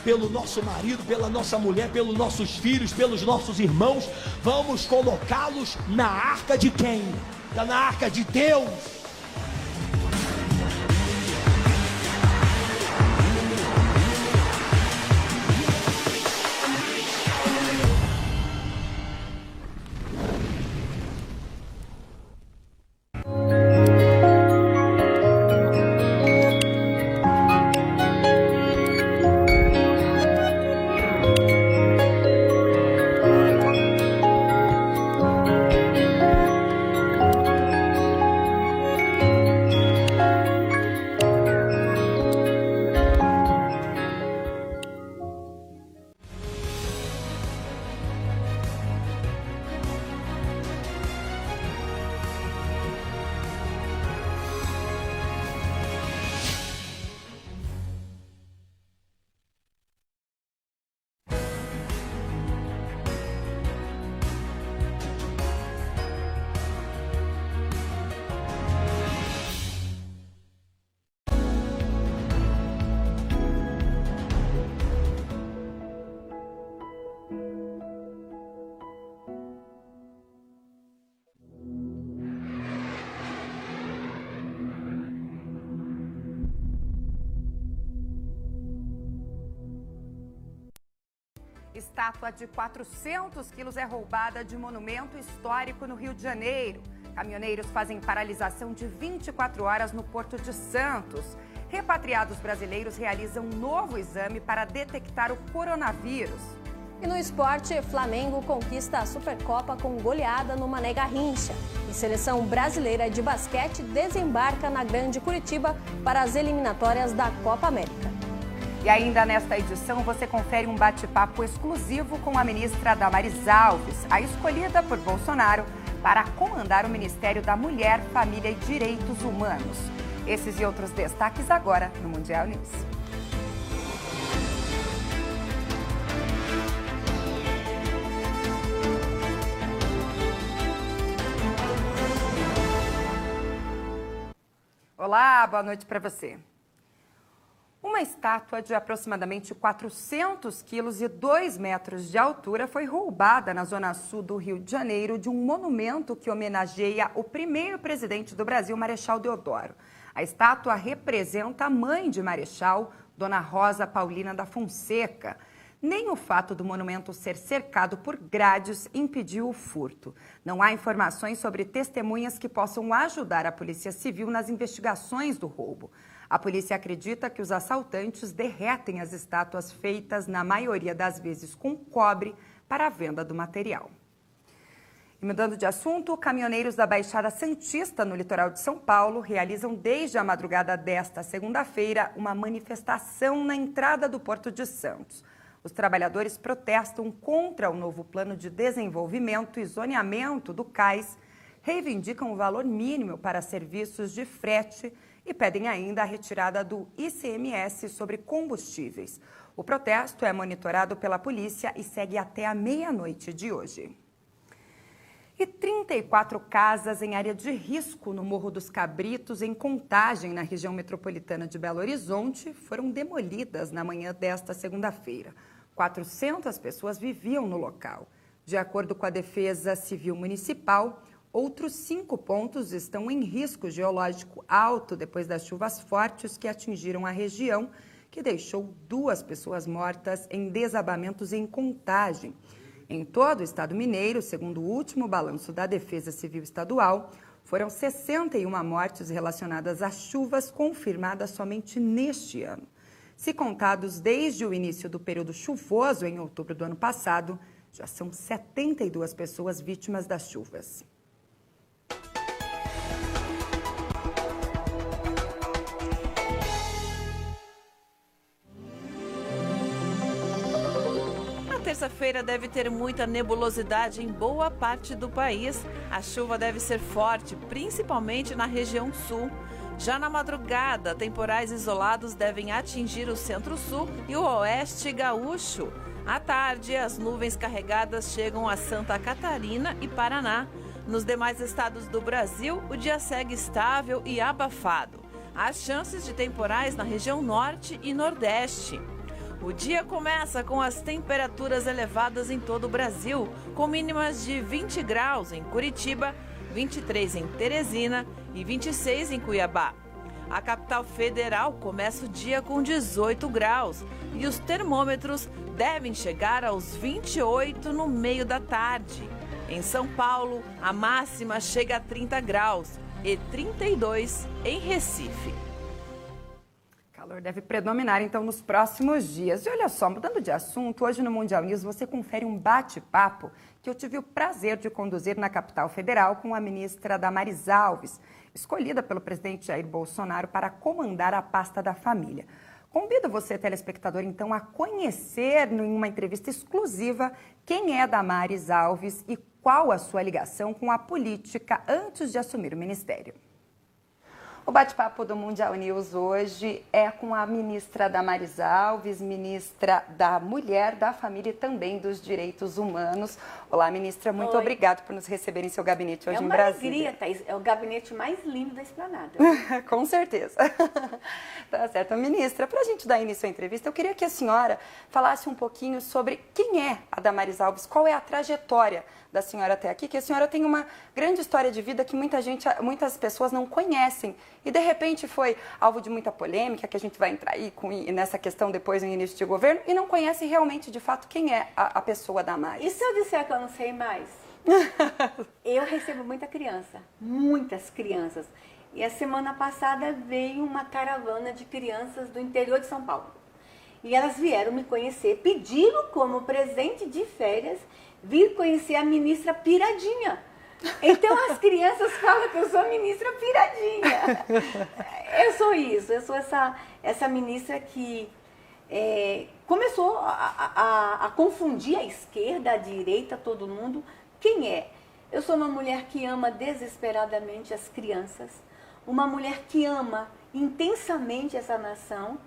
pelo nosso marido, pela nossa mulher, pelos nossos filhos, pelos nossos irmãos. Vamos colocá-los na arca de quem? Na arca de Deus. Estátua de 400 quilos é roubada de monumento histórico no Rio de Janeiro. Caminhoneiros fazem paralisação de 24 horas no Porto de Santos. Repatriados brasileiros realizam um novo exame para detectar o coronavírus. E no esporte, Flamengo conquista a Supercopa com goleada no Mané Garrincha. E seleção brasileira de basquete desembarca na Grande Curitiba para as eliminatórias da Copa América. E ainda nesta edição você confere um bate-papo exclusivo com a ministra Damares Alves, a escolhida por Bolsonaro para comandar o Ministério da Mulher, Família e Direitos Humanos. Esses e outros destaques agora no Mundial News. Olá, boa noite para você. Uma estátua de aproximadamente 400 quilos e 2 metros de altura foi roubada na zona sul do Rio de Janeiro de um monumento que homenageia o primeiro presidente do Brasil, Marechal Deodoro. A estátua representa a mãe de Marechal, Dona Rosa Paulina da Fonseca. Nem o fato do monumento ser cercado por grades impediu o furto. Não há informações sobre testemunhas que possam ajudar a Polícia Civil nas investigações do roubo. A polícia acredita que os assaltantes derretem as estátuas feitas, na maioria das vezes, com cobre para a venda do material. E mudando de assunto, caminhoneiros da Baixada Santista, no litoral de São Paulo, realizam desde a madrugada desta segunda-feira uma manifestação na entrada do Porto de Santos. Os trabalhadores protestam contra o novo plano de desenvolvimento e zoneamento do cais, reivindicam o valor mínimo para serviços de frete e pedem ainda a retirada do ICMS sobre combustíveis. O protesto é monitorado pela polícia e segue até a meia-noite de hoje. E 34 casas em área de risco no Morro dos Cabritos, em Contagem, na região metropolitana de Belo Horizonte, foram demolidas na manhã desta segunda-feira. 400 pessoas viviam no local. De acordo com a Defesa Civil Municipal, outros 5 pontos estão em risco geológico alto depois das chuvas fortes que atingiram a região, que deixou 2 pessoas mortas em desabamentos em Contagem. Em todo o estado mineiro, segundo o último balanço da Defesa Civil Estadual, foram 61 mortes relacionadas às chuvas confirmadas somente neste ano. Se contados desde o início do período chuvoso, em outubro do ano passado, já são 72 pessoas vítimas das chuvas. Terça-feira deve ter muita nebulosidade em boa parte do país. A chuva deve ser forte, principalmente na região sul. Já na madrugada, temporais isolados devem atingir o centro-sul e o oeste gaúcho. À tarde, as nuvens carregadas chegam a Santa Catarina e Paraná. Nos demais estados do Brasil, o dia segue estável e abafado. Há chances de temporais na região norte e nordeste. O dia começa com as temperaturas elevadas em todo o Brasil, com mínimas de 20 graus em Curitiba, 23 em Teresina e 26 em Cuiabá. A capital federal começa o dia com 18 graus e os termômetros devem chegar aos 28 no meio da tarde. Em São Paulo, a máxima chega a 30 graus e 32 em Recife. O calor deve predominar, então, nos próximos dias. E olha só, mudando de assunto, hoje no Mundial News você confere um bate-papo que eu tive o prazer de conduzir na capital federal com a ministra Damares Alves, escolhida pelo presidente Jair Bolsonaro para comandar a pasta da família. Convido você, telespectador, então, a conhecer em uma entrevista exclusiva quem é Damares Alves e qual a sua ligação com a política antes de assumir o ministério. O bate-papo do Mundial News hoje é com a ministra Damares Alves, ministra da Mulher, da Família e também dos Direitos Humanos. Olá, ministra, muito obrigada por nos receber em seu gabinete hoje em Brasília. É uma alegria, Thaís. É o gabinete mais lindo da Esplanada. Com certeza. Tá certo. Ministra, para a gente dar início à entrevista, eu queria que a senhora falasse um pouquinho sobre quem é a Damares Alves, qual é a trajetória da senhora até aqui, que a senhora tem uma grande história de vida que muitas pessoas não conhecem e de repente foi alvo de muita polêmica, que a gente vai entrar aí nessa questão depois no início de governo, e não conhece realmente de fato quem é a pessoa Damares. E se eu disser que eu não sei mais? Eu recebo muitas crianças. E a semana passada veio uma caravana de crianças do interior de São Paulo. E elas vieram me conhecer, pediram como presente de férias vir conhecer a ministra Piradinha. Então as crianças falam que eu sou a ministra Piradinha. Eu sou isso, eu sou essa ministra que começou a confundir a esquerda, a direita, todo mundo. Quem é? Eu sou uma mulher que ama desesperadamente as crianças, uma mulher que ama intensamente essa nação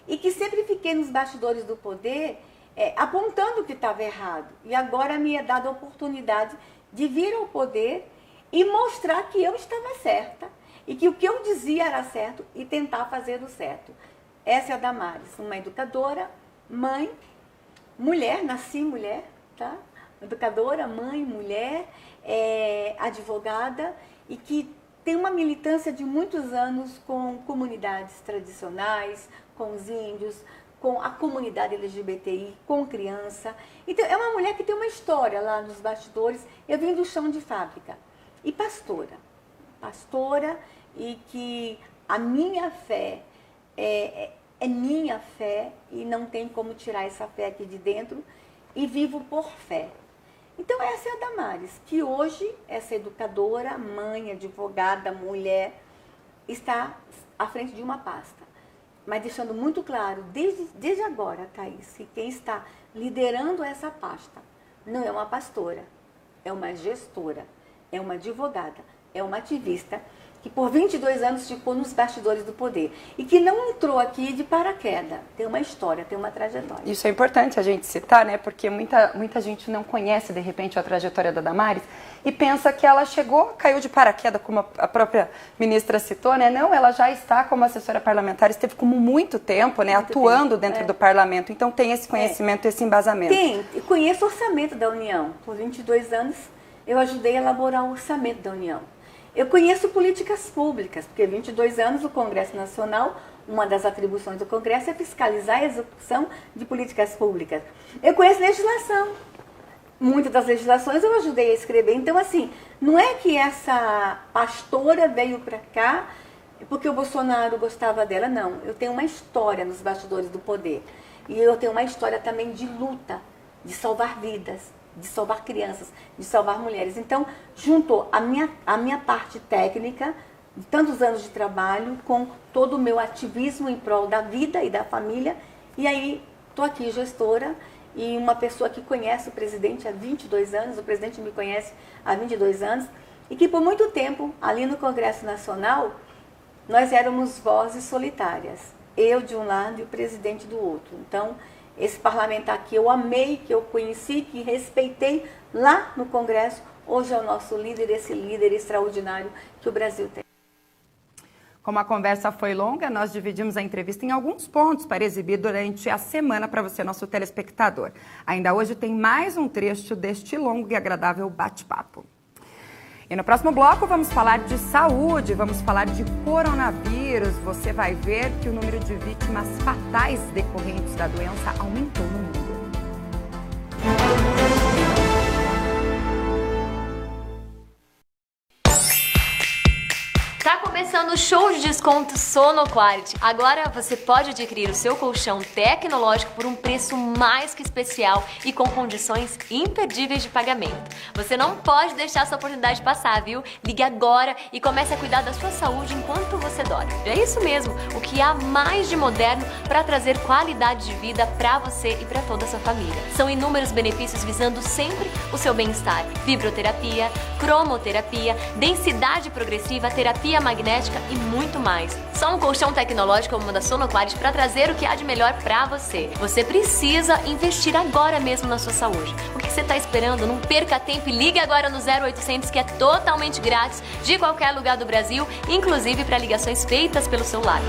e que sempre fiquei nos bastidores do poder apontando o que estava errado. E agora me é dada a oportunidade de vir ao poder e mostrar que eu estava certa e que o que eu dizia era certo e tentar fazer o certo. Essa é a Damares, uma educadora, mãe, mulher, nasci mulher, tá? Educadora, mãe, mulher, advogada e que tem uma militância de muitos anos com comunidades tradicionais, com os índios, com a comunidade LGBTI, com criança. Então, é uma mulher que tem uma história lá nos bastidores. Eu vim do chão de fábrica. E pastora. Pastora e que a minha fé é minha fé e não tem como tirar essa fé aqui de dentro. E vivo por fé. Então, essa é a Damares, que hoje, essa educadora, mãe, advogada, mulher, está à frente de uma pasta. Mas deixando muito claro, desde agora, Thaís, que quem está liderando essa pasta não é uma pastora, é uma gestora, é uma advogada, é uma ativista que por 22 anos ficou nos bastidores do poder e que não entrou aqui de paraquedas. Tem uma história, tem uma trajetória. Isso é importante a gente citar, né? Porque muita gente não conhece, de repente, a trajetória da Damares e pensa que ela chegou, caiu de paraquedas, como a própria ministra citou, né? Não, ela já está como assessora parlamentar, esteve como muito tempo, né? Atuando dentro do parlamento. Então tem esse conhecimento, esse embasamento. Tem, e conheço o orçamento da União. Por 22 anos eu ajudei a elaborar o orçamento da União. Eu conheço políticas públicas, porque 22 anos o Congresso Nacional, uma das atribuições do Congresso é fiscalizar a execução de políticas públicas. Eu conheço legislação. Muitas das legislações eu ajudei a escrever. Então, assim, não é que essa pastora veio para cá porque o Bolsonaro gostava dela, não. Eu tenho uma história nos bastidores do poder. E eu tenho uma história também de luta, de salvar vidas, de salvar crianças, de salvar mulheres. Então, juntou a minha parte técnica, de tantos anos de trabalho, com todo o meu ativismo em prol da vida e da família. E aí, estou aqui, gestora, e uma pessoa que conhece o presidente há 22 anos, o presidente me conhece há 22 anos, e que por muito tempo, ali no Congresso Nacional, nós éramos vozes solitárias. Eu de um lado e o presidente do outro. Então, esse parlamentar que eu amei, que eu conheci, que respeitei lá no Congresso, hoje é o nosso líder, esse líder extraordinário que o Brasil tem. Como a conversa foi longa, nós dividimos a entrevista em alguns pontos para exibir durante a semana para você, nosso telespectador. Ainda hoje tem mais um trecho deste longo e agradável bate-papo. E no próximo bloco vamos falar de saúde, vamos falar de coronavírus. Você vai ver que o número de vítimas fatais decorrentes da doença aumentou no mundo. Tá começando o show de desconto Sonoquality. Agora você pode adquirir o seu colchão tecnológico por um preço mais que especial e com condições imperdíveis de pagamento. Você não pode deixar essa oportunidade passar, viu? Ligue agora e comece a cuidar da sua saúde enquanto você dorme. É isso mesmo, o que há mais de moderno para trazer qualidade de vida para você e para toda a sua família. São inúmeros benefícios visando sempre o seu bem-estar. Vibroterapia, cromoterapia, densidade progressiva, terapia magnética e muito mais. Só um colchão tecnológico como o da Sonoquality para trazer o que há de melhor para você. Você precisa investir agora mesmo na sua saúde. O que você está esperando? Não perca tempo e ligue agora no 0800, que é totalmente grátis, de qualquer lugar do Brasil, inclusive para ligações feitas pelo celular.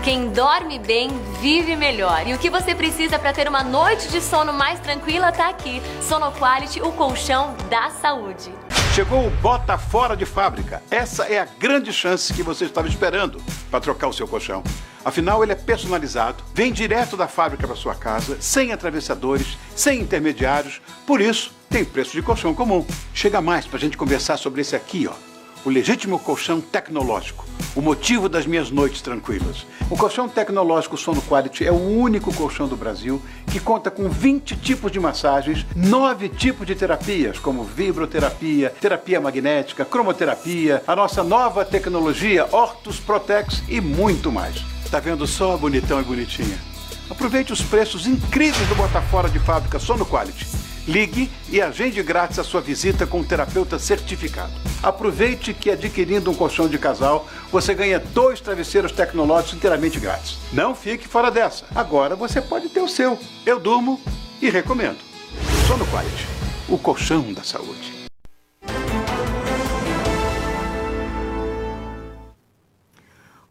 Quem dorme bem, vive melhor. E o que você precisa para ter uma noite de sono mais tranquila está aqui. Sonoquality, o colchão da saúde. Chegou o Bota Fora de Fábrica. Essa é a grande chance que você estava esperando para trocar o seu colchão. Afinal, ele é personalizado, vem direto da fábrica para sua casa, sem atravessadores, sem intermediários. Por isso, tem preço de colchão comum. Chega mais para a gente conversar sobre esse aqui, ó. O legítimo colchão tecnológico. O motivo das minhas noites tranquilas. O colchão tecnológico Sonoquality é o único colchão do Brasil que conta com 20 tipos de massagens, 9 tipos de terapias, como vibroterapia, terapia magnética, cromoterapia, a nossa nova tecnologia Ortus Protex e muito mais. Tá vendo só, bonitão e bonitinha? Aproveite os preços incríveis do Bota Fora de Fábrica Sonoquality. Ligue e agende grátis a sua visita com um terapeuta certificado. Aproveite que adquirindo um colchão de casal, você ganha 2 travesseiros tecnológicos inteiramente grátis. Não fique fora dessa. Agora você pode ter o seu. Eu durmo e recomendo. Sonoquality, o colchão da saúde.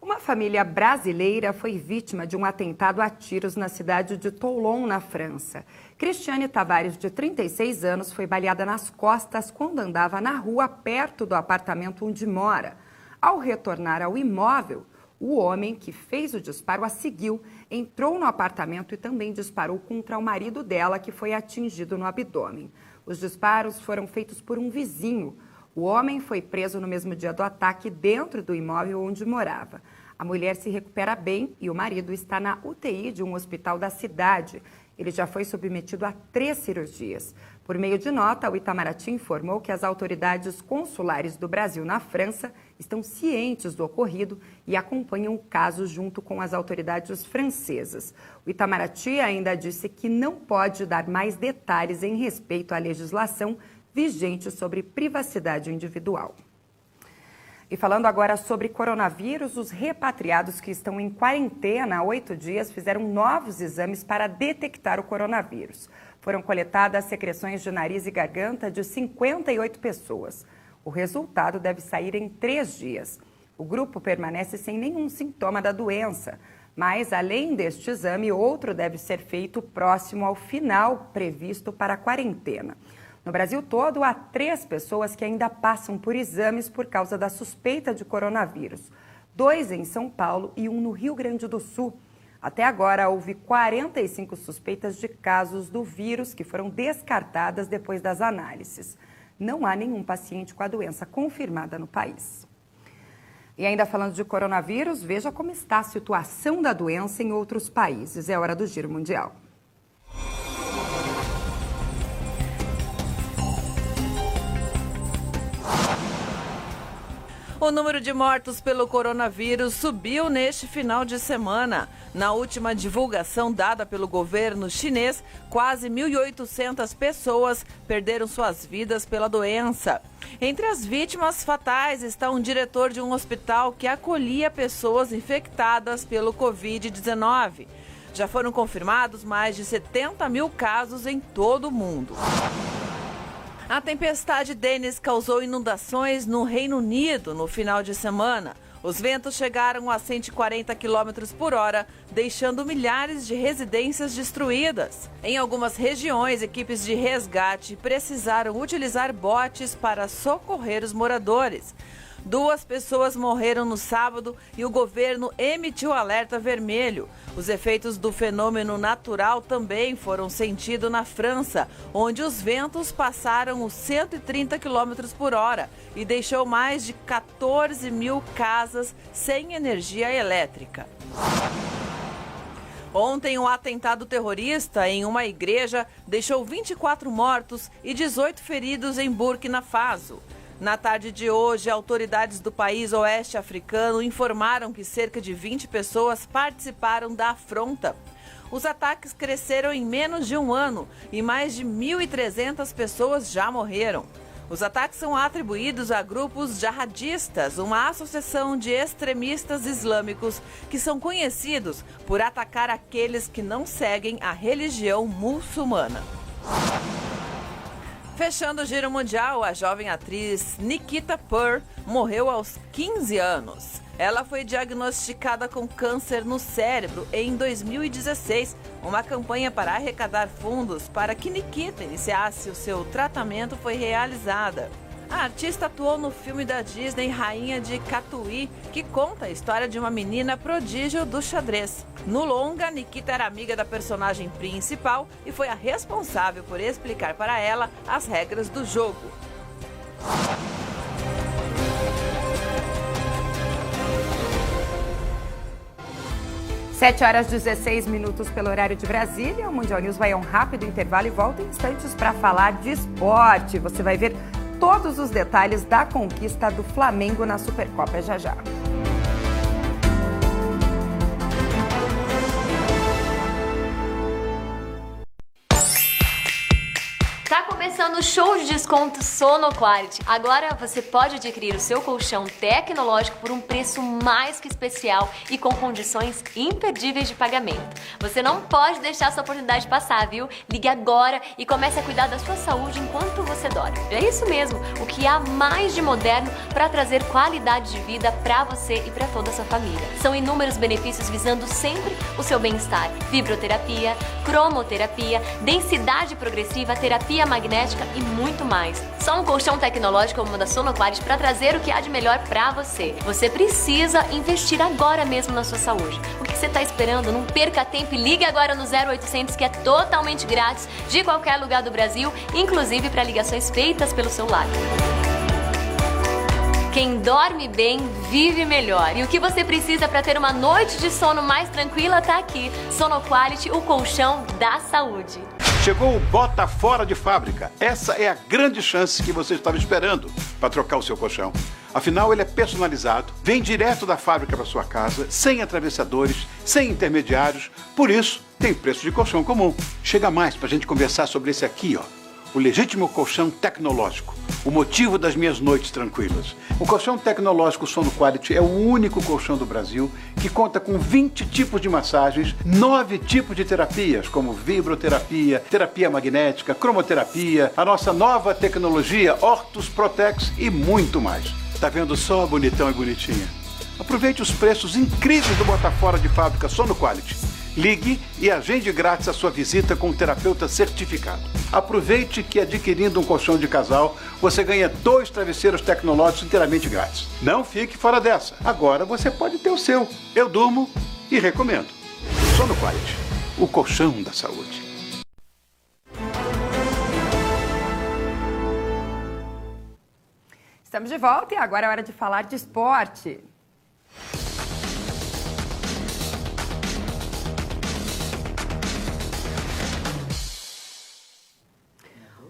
Uma família brasileira foi vítima de um atentado a tiros na cidade de Toulon, na França. Cristiane Tavares, de 36 anos, foi baleada nas costas quando andava na rua perto do apartamento onde mora. Ao retornar ao imóvel, o homem que fez o disparo a seguiu, entrou no apartamento e também disparou contra o marido dela, que foi atingido no abdômen. Os disparos foram feitos por um vizinho. O homem foi preso no mesmo dia do ataque dentro do imóvel onde morava. A mulher se recupera bem e o marido está na UTI de um hospital da cidade. Ele já foi submetido a 3 cirurgias. Por meio de nota, o Itamaraty informou que as autoridades consulares do Brasil na França estão cientes do ocorrido e acompanham o caso junto com as autoridades francesas. O Itamaraty ainda disse que não pode dar mais detalhes em respeito à legislação vigente sobre privacidade individual. E falando agora sobre coronavírus, os repatriados que estão em quarentena há 8 dias fizeram novos exames para detectar o coronavírus. Foram coletadas secreções de nariz e garganta de 58 pessoas. O resultado deve sair em 3 dias. O grupo permanece sem nenhum sintoma da doença, mas além deste exame, outro deve ser feito próximo ao final previsto para a quarentena. No Brasil todo, há 3 pessoas que ainda passam por exames por causa da suspeita de coronavírus. 2 em São Paulo e 1 no Rio Grande do Sul. Até agora, houve 45 suspeitas de casos do vírus que foram descartadas depois das análises. Não há nenhum paciente com a doença confirmada no país. E ainda falando de coronavírus, veja como está a situação da doença em outros países. É hora do Giro Mundial. O número de mortos pelo coronavírus subiu neste final de semana. Na última divulgação dada pelo governo chinês, quase 1.800 pessoas perderam suas vidas pela doença. Entre as vítimas fatais está um diretor de um hospital que acolhia pessoas infectadas pelo Covid-19. Já foram confirmados mais de 70 mil casos em todo o mundo. A tempestade Dennis causou inundações no Reino Unido no final de semana. Os ventos chegaram a 140 km por hora, deixando milhares de residências destruídas. Em algumas regiões, equipes de resgate precisaram utilizar botes para socorrer os moradores. 2 pessoas morreram no sábado e o governo emitiu alerta vermelho. Os efeitos do fenômeno natural também foram sentidos na França, onde os ventos passaram os 130 km por hora e deixou mais de 14 mil casas sem energia elétrica. Ontem, um atentado terrorista em uma igreja deixou 24 mortos e 18 feridos em Burkina Faso. Na tarde de hoje, autoridades do país oeste africano informaram que cerca de 20 pessoas participaram da afronta. Os ataques cresceram em menos de um ano e mais de 1.300 pessoas já morreram. Os ataques são atribuídos a grupos jihadistas, uma associação de extremistas islâmicos que são conhecidos por atacar aqueles que não seguem a religião muçulmana. Fechando o giro mundial, a jovem atriz Nikita Purr morreu aos 15 anos. Ela foi diagnosticada com câncer no cérebro em 2016. Uma campanha para arrecadar fundos para que Nikita iniciasse o seu tratamento foi realizada. A artista atuou no filme da Disney Rainha de Catuí, que conta a história de uma menina prodígio do xadrez. No longa, Nikita era amiga da personagem principal e foi a responsável por explicar para ela as regras do jogo. Sete horas 16 minutos pelo horário de Brasília. O Mundial News vai a um rápido intervalo e volta em instantes para falar de esporte. Você vai ver todos os detalhes da conquista do Flamengo na Supercopa já já. Tá começando o show de desconto Sono Quality. Agora você pode adquirir o seu colchão tecnológico por um preço mais que especial e com condições imperdíveis de pagamento. Você não pode deixar essa oportunidade passar, viu? Ligue agora e comece a cuidar da sua saúde enquanto você dorme. É isso mesmo, o que há mais de moderno para trazer qualidade de vida para você e para toda a sua família. São inúmeros benefícios visando sempre o seu bem-estar. Vibroterapia, cromoterapia, densidade progressiva, terapia magnética e muito mais. Só um colchão tecnológico como o da Sono Quality para trazer o que há de melhor para você. Você precisa investir agora mesmo na sua saúde. O que você está esperando? Não perca tempo e ligue agora no 0800, que é totalmente grátis, de qualquer lugar do Brasil, inclusive para ligações feitas pelo celular. Quem dorme bem, vive melhor. E o que você precisa para ter uma noite de sono mais tranquila está aqui. Sono Quality, o colchão da saúde. Chegou o Bota Fora de Fábrica. Essa é a grande chance que você estava esperando para trocar o seu colchão. Afinal, ele é personalizado, vem direto da fábrica para sua casa, sem atravessadores, sem intermediários. Por isso, tem preço de colchão comum. Chega mais para a gente conversar sobre esse aqui, ó. O legítimo colchão tecnológico. O motivo das minhas noites tranquilas. O colchão tecnológico Sono Quality é o único colchão do Brasil que conta com 20 tipos de massagens, 9 tipos de terapias, como vibroterapia, terapia magnética, cromoterapia, a nossa nova tecnologia Ortus Protex e muito mais. Tá vendo só, bonitão e bonitinha? Aproveite os preços incríveis do Bota Fora de Fábrica Sono Quality. Ligue e agende grátis a sua visita com um terapeuta certificado. Aproveite que adquirindo um colchão de casal, você ganha 2 travesseiros tecnológicos inteiramente grátis. Não fique fora dessa. Agora você pode ter o seu. Eu durmo e recomendo. Sono Quality, o colchão da saúde. Estamos de volta e agora é hora de falar de esporte.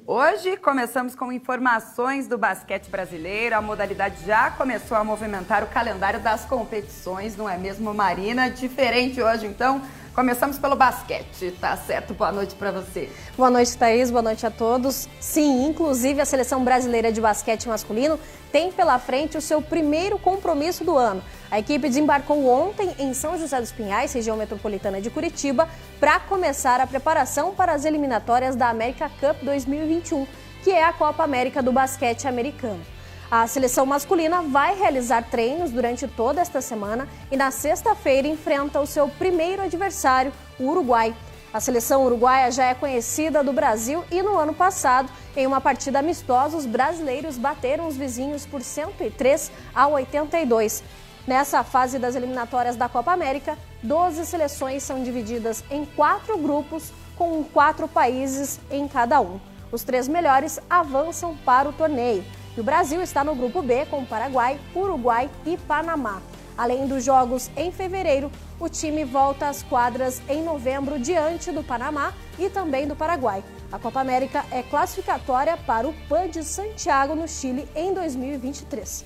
Hoje começamos com informações do basquete brasileiro. A modalidade já começou a movimentar o calendário das competições, não é mesmo, Marina? Diferente hoje, então. Começamos pelo basquete, tá certo? Boa noite para você. Boa noite, Thaís. Boa noite a todos. Sim, inclusive a Seleção Brasileira de Basquete Masculino tem pela frente o seu primeiro compromisso do ano. A equipe desembarcou ontem em São José dos Pinhais, região metropolitana de Curitiba, para começar a preparação para as eliminatórias da América Cup 2021, que é a Copa América do basquete americano. A seleção masculina vai realizar treinos durante toda esta semana e na sexta-feira enfrenta o seu primeiro adversário, o Uruguai. A seleção uruguaia já é conhecida do Brasil e no ano passado, em uma partida amistosa, os brasileiros bateram os vizinhos por 103-82. Nessa fase das eliminatórias da Copa América, 12 seleções são divididas em 4 grupos, com 4 países em cada um. Os 3 melhores avançam para o torneio. E o Brasil está no grupo B com Paraguai, Uruguai e Panamá. Além dos jogos em fevereiro, o time volta às quadras em novembro diante do Panamá e também do Paraguai. A Copa América é classificatória para o PAN de Santiago, no Chile, em 2023.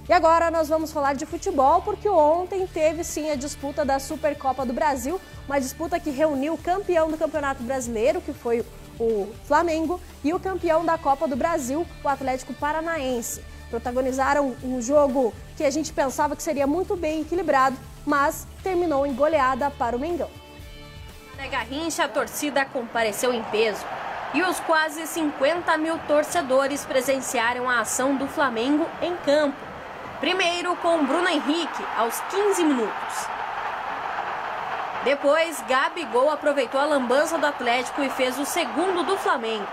E agora nós vamos falar de futebol, porque ontem teve sim a disputa da Supercopa do Brasil, uma disputa que reuniu o campeão do Campeonato Brasileiro, que foi o Flamengo, e o campeão da Copa do Brasil, o Atlético Paranaense. Protagonizaram um jogo que a gente pensava que seria muito bem equilibrado, mas terminou em goleada para o Mengão. Na Garrincha, a torcida compareceu em peso e os quase 50 mil torcedores presenciaram a ação do Flamengo em campo. Primeiro com Bruno Henrique, aos 15 minutos. Depois, Gabigol aproveitou a lambança do Atlético e fez o segundo do Flamengo.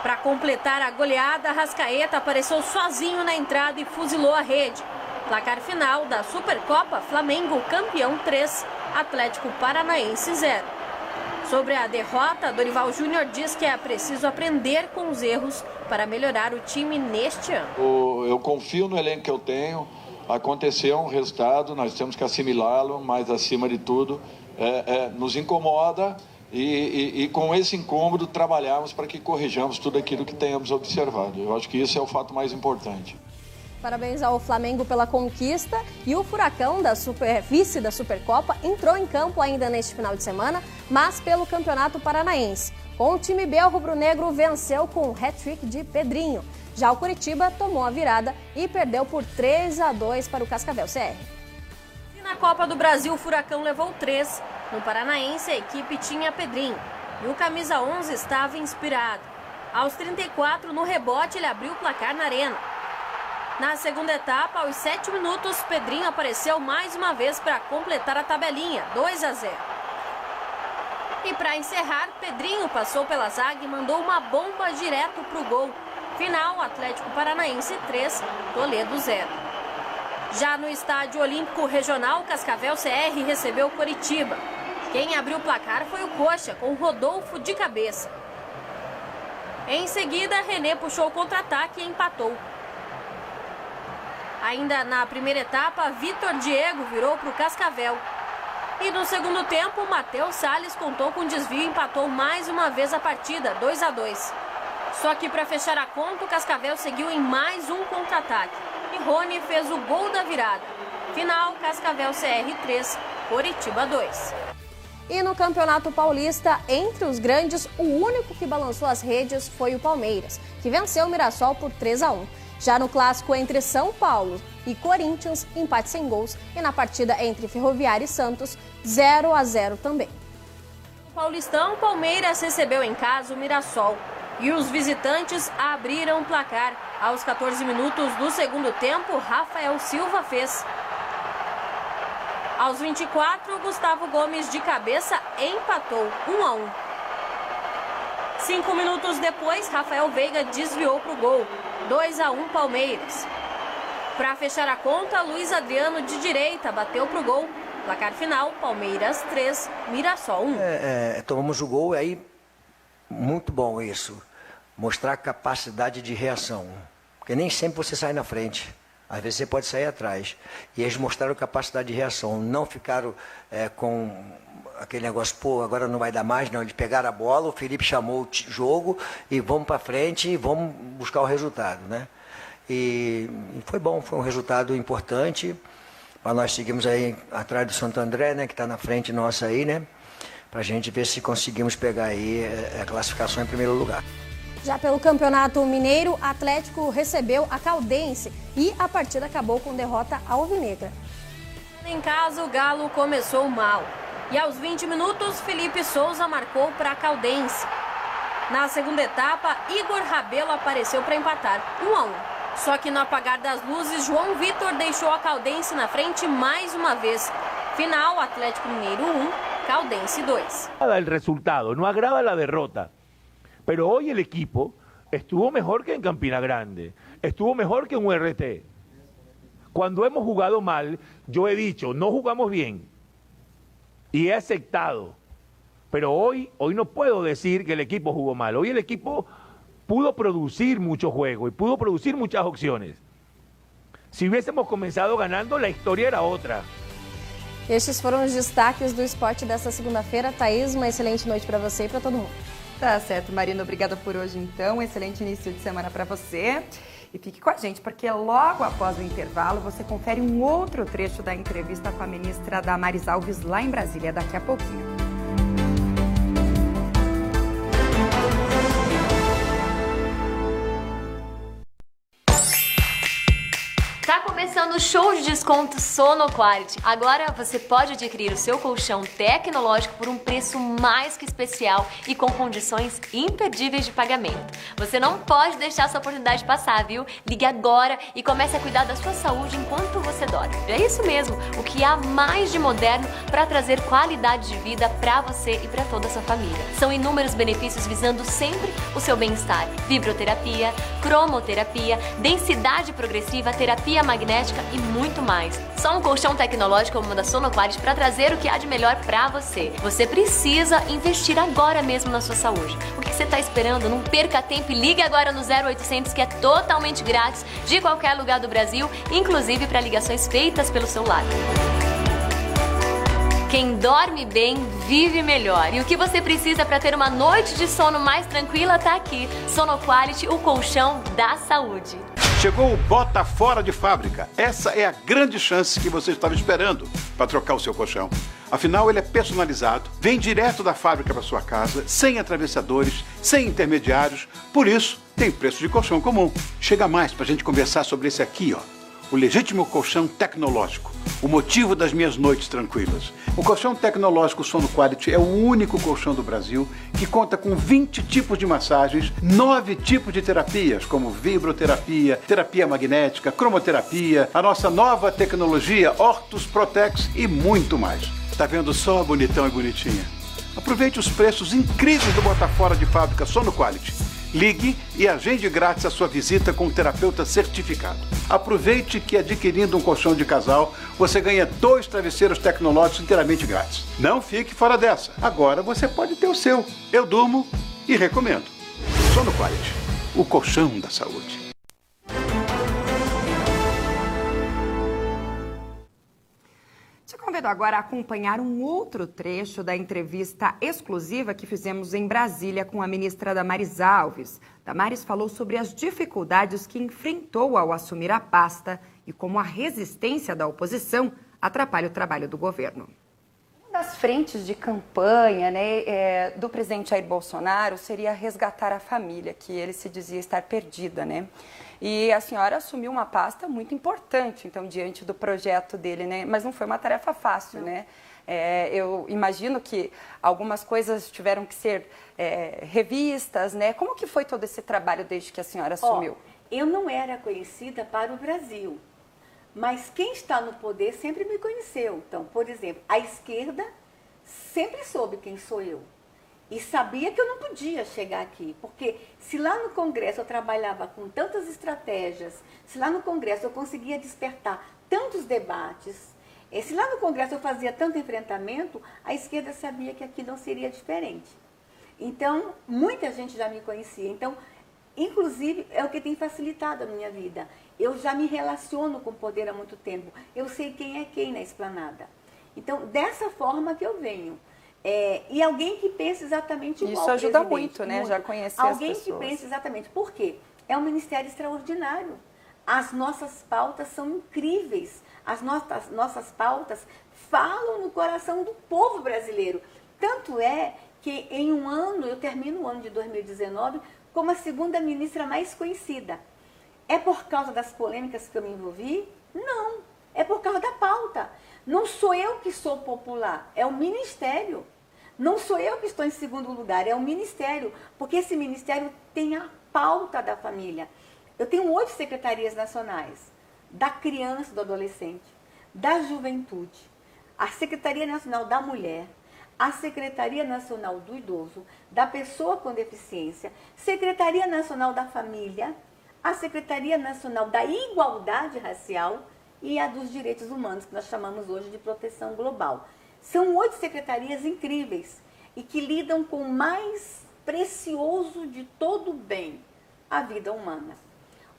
Para completar a goleada, Arrascaeta apareceu sozinho na entrada e fuzilou a rede. Placar final da Supercopa, Flamengo campeão 3, Atlético Paranaense 0. Sobre a derrota, Dorival Júnior diz que é preciso aprender com os erros para melhorar o time neste ano. Eu confio no elenco que eu tenho. Aconteceu um resultado, nós temos que assimilá-lo, mas acima de tudo nos incomoda e com esse incômodo trabalharmos para que corrijamos tudo aquilo que tenhamos observado. Eu acho que isso é o fato mais importante. Parabéns ao Flamengo pela conquista, e o Furacão, vice da Supercopa, entrou em campo ainda neste final de semana, mas pelo Campeonato Paranaense. Com o time B, o rubro-negro venceu com um hat-trick de Pedrinho. Já o Curitiba tomou a virada e perdeu por 3-2 para o Cascavel CR. E na Copa do Brasil, o Furacão levou 3. No Paranaense, a equipe tinha Pedrinho e o camisa 11 estava inspirado. Aos 34, no rebote, ele abriu o placar na arena. Na segunda etapa, aos 7 minutos, Pedrinho apareceu mais uma vez para completar a tabelinha, 2-0. E para encerrar, Pedrinho passou pela zaga e mandou uma bomba direto para o gol. Final, Atlético Paranaense 3, Toledo 0. Já no Estádio Olímpico Regional, Cascavel CR recebeu Coritiba. Quem abriu o placar foi o Coxa, com Rodolfo de cabeça. Em seguida, René puxou o contra-ataque e empatou. Ainda na primeira etapa, Vitor Diego virou para o Cascavel. E no segundo tempo, Matheus Salles contou com desvio e empatou mais uma vez a partida, 2-2. Só que para fechar a conta, o Cascavel seguiu em mais um contra-ataque. E Rony fez o gol da virada. Final, Cascavel CR 3, Coritiba 2. E no Campeonato Paulista, entre os grandes, o único que balançou as redes foi o Palmeiras, que venceu o Mirassol por 3-1. Já no clássico entre São Paulo e Corinthians, empate sem gols. E na partida entre Ferroviária e Santos, 0-0 também. No Paulistão, Palmeiras recebeu em casa o Mirassol. E os visitantes abriram o placar. Aos 14 minutos do segundo tempo, Rafael Silva fez. Aos 24, Gustavo Gomes de cabeça empatou, 1-1. 5 minutos depois, Rafael Veiga desviou para o gol, 2-1 Palmeiras. Para fechar a conta, Luiz Adriano de direita bateu para o gol. Placar final, Palmeiras 3, Mirassol 1. Tomamos o gol, aí muito bom isso. Mostrar capacidade de reação. Porque nem sempre você sai na frente. Às vezes você pode sair atrás. E eles mostraram capacidade de reação. Não ficaram com aquele negócio, pô, agora não vai dar mais. Não, eles pegaram a bola, o Felipe chamou o jogo e vamos para frente e vamos buscar o resultado, né? E foi bom, foi um resultado importante. Mas nós seguimos aí atrás do Santo André, né, que está na frente nossa aí, né? Para a gente ver se conseguimos pegar aí a classificação em primeiro lugar. Já pelo Campeonato Mineiro, Atlético recebeu a Caldense e a partida acabou com derrota alvinegra. Em casa, o Galo começou mal. E aos 20 minutos, Felipe Souza marcou para a Caldense. Na segunda etapa, Igor Rabelo apareceu para empatar 1-1. Só que no apagar das luzes, João Vitor deixou a Caldense na frente mais uma vez. Final, Atlético Mineiro 1, Caldense 2. El resultado, no agrada la derrota, pero hoy el equipo estuvo mejor que en Campina Grande, estuvo mejor que en URT. Cuando hemos jugado mal, yo he dicho, no jugamos bien, y he aceptado. Pero hoy no puedo decir que el equipo jugó mal. Hoy el equipo pudo producir mucho juego y pudo producir muchas opciones. Si hubiésemos comenzado ganando, la historia era otra. Estes foram os destaques do esporte desta segunda-feira. Thaís, uma excelente noite para você e para todo mundo. Tá certo, Marina. Obrigada por hoje, então. Excelente início de semana para você. E fique com a gente, porque logo após o intervalo você confere um outro trecho da entrevista com a ministra Damares Alves lá em Brasília, daqui a pouquinho. Tá começando o show de desconto Sonoquality. Agora você pode adquirir o seu colchão tecnológico por um preço mais que especial e com condições imperdíveis de pagamento. Você não pode deixar essa oportunidade passar, viu? Ligue agora e comece a cuidar da sua saúde enquanto você dorme. É isso mesmo, o que há mais de moderno para trazer qualidade de vida para você e para toda a sua família. São inúmeros benefícios visando sempre o seu bem-estar. Vibroterapia, cromoterapia, densidade progressiva, terapia magnética e muito mais. Só um colchão tecnológico como o da Sonoquality para trazer o que há de melhor para você. Você precisa investir agora mesmo na sua saúde. O que você está esperando? Não perca tempo e ligue agora no 0800, que é totalmente grátis, de qualquer lugar do Brasil, inclusive para ligações feitas pelo celular. Quem dorme bem, vive melhor. E o que você precisa para ter uma noite de sono mais tranquila está aqui. Sonoquality, o colchão da saúde. Chegou o Bota Fora de Fábrica. Essa é a grande chance que você estava esperando para trocar o seu colchão. Afinal, ele é personalizado, vem direto da fábrica para sua casa, sem atravessadores, sem intermediários. Por isso, tem preço de colchão comum. Chega mais para a gente conversar sobre esse aqui, ó. O legítimo colchão tecnológico. O motivo das minhas noites tranquilas. O colchão tecnológico Sonoquality é o único colchão do Brasil que conta com 20 tipos de massagens, 9 tipos de terapias, como vibroterapia, terapia magnética, cromoterapia, a nossa nova tecnologia Ortus Protex e muito mais. Tá vendo só, bonitão e bonitinha? Aproveite os preços incríveis do Bota Fora de Fábrica Sonoquality. Ligue e agende grátis a sua visita com um terapeuta certificado. Aproveite que adquirindo um colchão de casal, você ganha 2 travesseiros tecnológicos inteiramente grátis. Não fique fora dessa. Agora você pode ter o seu. Eu durmo e recomendo. Sonoquality, o colchão da saúde. Te convido agora a acompanhar um outro trecho da entrevista exclusiva que fizemos em Brasília com a ministra Damares Alves. Damares falou sobre as dificuldades que enfrentou ao assumir a pasta e como a resistência da oposição atrapalha o trabalho do governo. Uma das frentes de campanha, do presidente Jair Bolsonaro seria resgatar a família, que ele se dizia estar perdida, né? E a senhora assumiu uma pasta muito importante, então, diante do projeto dele, né? Mas não foi uma tarefa fácil, né? Eu imagino que algumas coisas tiveram que ser revistas, né? Como que foi todo esse trabalho desde que a senhora assumiu? Eu não era conhecida para o Brasil, mas quem está no poder sempre me conheceu. Então, por exemplo, a esquerda sempre soube quem sou eu. E sabia que eu não podia chegar aqui, porque se lá no Congresso eu trabalhava com tantas estratégias, se lá no Congresso eu conseguia despertar tantos debates, se lá no Congresso eu fazia tanto enfrentamento, a esquerda sabia que aqui não seria diferente. Então, muita gente já me conhecia. Então, inclusive, é o que tem facilitado a minha vida. Eu já me relaciono com o poder há muito tempo. Eu sei quem é quem na esplanada. Então, dessa forma que eu venho. E alguém que pense exatamente igual. Isso ajuda muito, né? Muito. Já conhecer alguém as pessoas. Que pense exatamente. Por quê? É um ministério extraordinário. As nossas pautas são incríveis. As nossas pautas falam no coração do povo brasileiro. Tanto é que em um ano, eu termino o ano de 2019 como a segunda ministra mais conhecida. É por causa das polêmicas que eu me envolvi? Não. É por causa da pauta. Não sou eu que sou popular, é o ministério. Não sou eu que estou em segundo lugar, é o Ministério, porque esse Ministério tem a pauta da família. Eu tenho 8 secretarias nacionais, da criança e do adolescente, da juventude, a Secretaria Nacional da Mulher, a Secretaria Nacional do Idoso, da Pessoa com Deficiência, Secretaria Nacional da Família, a Secretaria Nacional da Igualdade Racial e a dos Direitos Humanos, que nós chamamos hoje de Proteção Global. São 8 secretarias incríveis e que lidam com o mais precioso de todo o bem, a vida humana.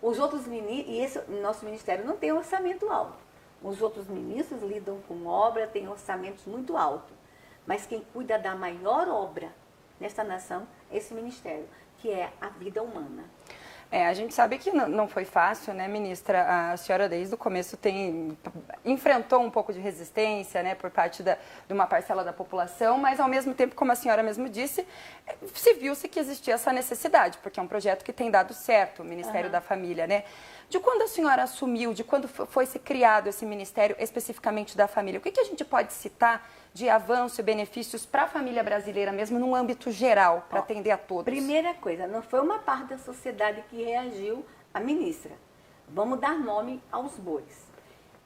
Os outros ministros, e esse nosso ministério não tem orçamento alto. Os outros ministros lidam com obra, têm orçamentos muito altos. Mas quem cuida da maior obra nesta nação é esse ministério, que é a vida humana. A gente sabe que não foi fácil, né, ministra? A senhora desde o começo enfrentou um pouco de resistência, né, por parte de uma parcela da população, mas ao mesmo tempo, como a senhora mesmo disse, se viu-se que existia essa necessidade, porque é um projeto que tem dado certo, o Ministério da Família, né? De quando a senhora assumiu, de quando foi se criado esse Ministério especificamente da Família, o que a gente pode citar de avanço e benefícios para a família brasileira mesmo, num âmbito geral, para atender a todos? Primeira coisa, não foi uma parte da sociedade que reagiu à ministra. Vamos dar nome aos bois.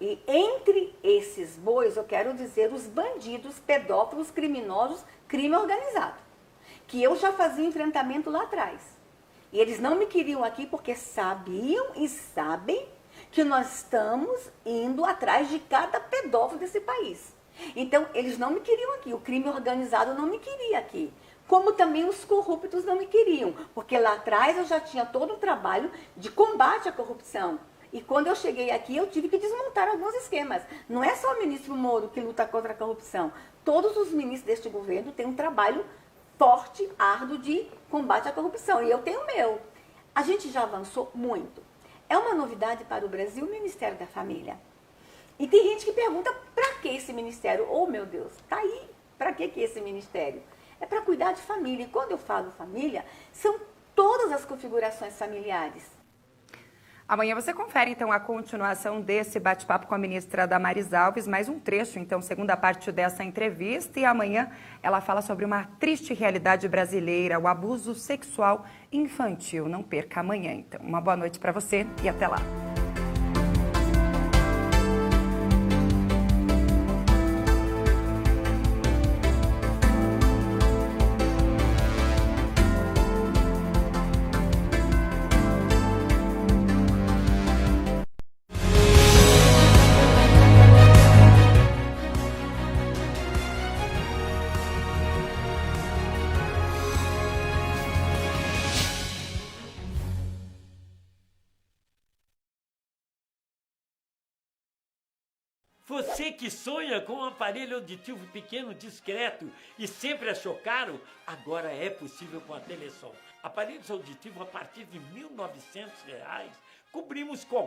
E entre esses bois, eu quero dizer os bandidos, pedófilos, criminosos, crime organizado. Que eu já fazia enfrentamento lá atrás. E eles não me queriam aqui porque sabiam e sabem que nós estamos indo atrás de cada pedófilo desse país. Então, eles não me queriam aqui, o crime organizado não me queria aqui. Como também os corruptos não me queriam, porque lá atrás eu já tinha todo um trabalho de combate à corrupção. E quando eu cheguei aqui, eu tive que desmontar alguns esquemas. Não é só o ministro Moro que luta contra a corrupção. Todos os ministros deste governo têm um trabalho forte, árduo de combate à corrupção. E eu tenho o meu. A gente já avançou muito. É uma novidade para o Brasil o Ministério da Família. E tem gente que pergunta, para que esse ministério? Oh, meu Deus, tá aí. Para que esse ministério? É para cuidar de família. E quando eu falo família, são todas as configurações familiares. Amanhã você confere, então, a continuação desse bate-papo com a ministra Damares Alves, mais um trecho, então, segunda parte dessa entrevista. E amanhã ela fala sobre uma triste realidade brasileira, o abuso sexual infantil. Não perca amanhã, então. Uma boa noite para você e até lá. Você que sonha com um aparelho auditivo pequeno, discreto e sempre achou caro, agora é possível com a Telesom. Aparelhos auditivos a partir de R$ 1.900, cobrimos com